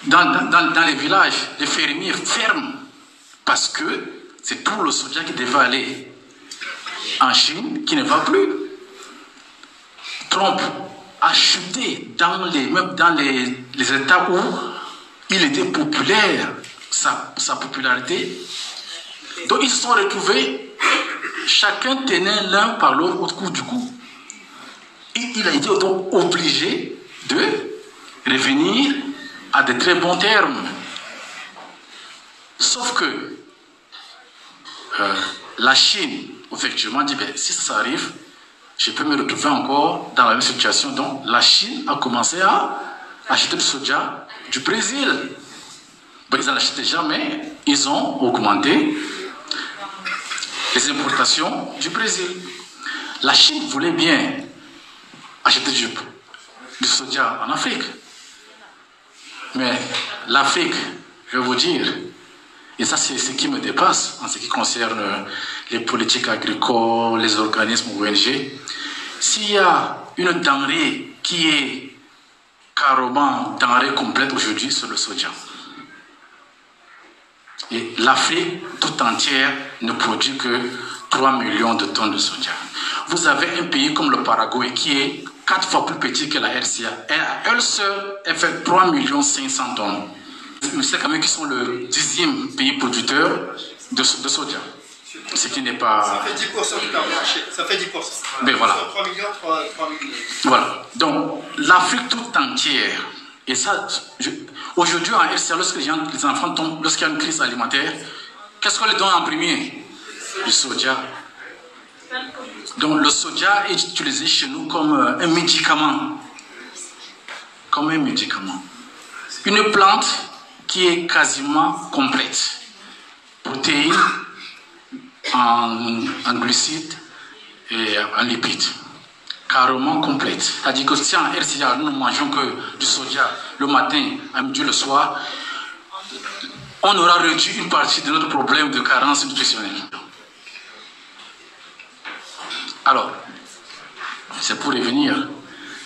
dans les villages, les fermiers ferment parce que c'est tout le soja qui devait aller en Chine qui ne va plus. Trump a chuté même dans les États où il était populaire, sa popularité. Donc ils se sont retrouvés, chacun tenait l'un par l'autre au cou du cou. Et il a été donc obligé de revenir à de très bons termes. Sauf que la Chine, effectivement, dit, ben, si ça arrive, je peux me retrouver encore dans la même situation. Donc la Chine a commencé à acheter du soja du Brésil. Bon, ils n'en achetaient jamais, ils ont augmenté les importations du Brésil. La Chine voulait bien acheter du soja en Afrique. Mais l'Afrique, je vais vous dire, et ça c'est ce qui me dépasse en ce qui concerne les politiques agricoles, les organismes ONG, s'il y a une denrée qui est carrément denrée complète aujourd'hui, c'est le soja. Et l'Afrique tout entière ne produit que 3 millions de tonnes de soja. Vous avez un pays comme le Paraguay qui est 4 fois plus petit que la RCA. Et à elle seule, elle fait 3 500 000 tonnes. Vous savez quand même qu'ils sont le 10e pays producteur de soja. Ce qui n'est pas... Ça fait 10% du marché. Ça fait 10%. Mais voilà. 3 millions, 3 millions. Voilà. Donc, l'Afrique tout entière. Et ça, aujourd'hui en RCA, lorsque les enfants tombent, lorsqu'il y a une crise alimentaire, qu'est-ce qu'on les donne en premier? Du soja. Donc le soja est utilisé chez nous comme un médicament. Comme un médicament. Une plante qui est quasiment complète. Protéines, en glucides et en lipides. Carrément complète. C'est-à-dire que si en RCA, nous ne mangeons que du soja le matin, à midi, le soir, on aura réduit une partie de notre problème de carence nutritionnelle. Alors, c'est pour revenir,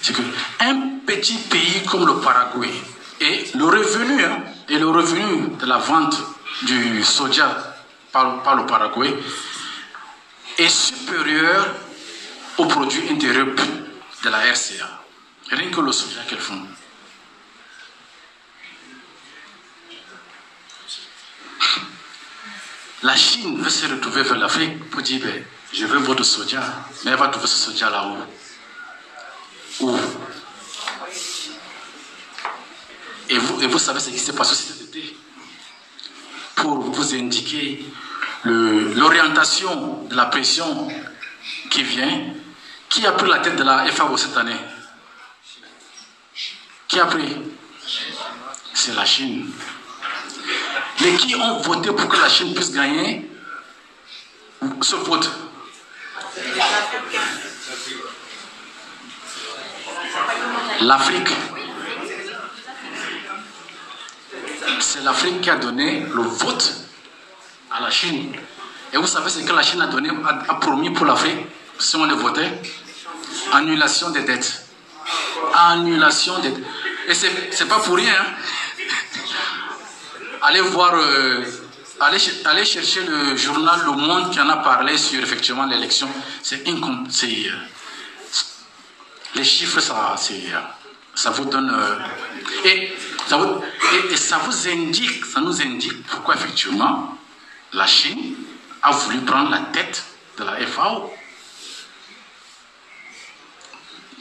c'est qu'un petit pays comme le Paraguay, et le revenu de la vente du soja par le Paraguay est supérieur au produit intérieur brut de la RCA. Rien que le soja qu'elles font. La Chine veut se retrouver vers l'Afrique pour dire, ben, je veux votre soja, mais elle va trouver ce soja là-haut. Où? Et vous savez ce qui s'est passé cet été? Pour vous indiquer l'orientation de la pression qui vient, qui a pris la tête de la FAO cette année? Qui a pris? C'est la Chine. Mais qui ont voté pour que la Chine puisse gagner ce vote? L'Afrique. C'est l'Afrique qui a donné le vote à la Chine. Et vous savez ce que la Chine a promis pour l'Afrique si on le votait? Annulation des dettes. Annulation des dettes. Et c'est pas pour rien. Hein? Allez voir, allez chercher le journal Le Monde qui en a parlé sur effectivement l'élection. Les chiffres, ça vous donne... et ça nous indique pourquoi effectivement la Chine a voulu prendre la tête de la FAO.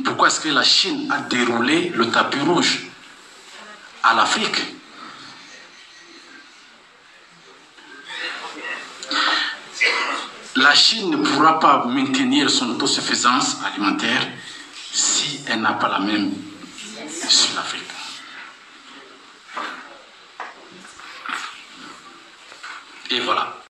Pourquoi est-ce que la Chine a déroulé le tapis rouge à l'Afrique? La Chine ne pourra pas maintenir son autosuffisance alimentaire si elle n'a pas la même sur l'Afrique.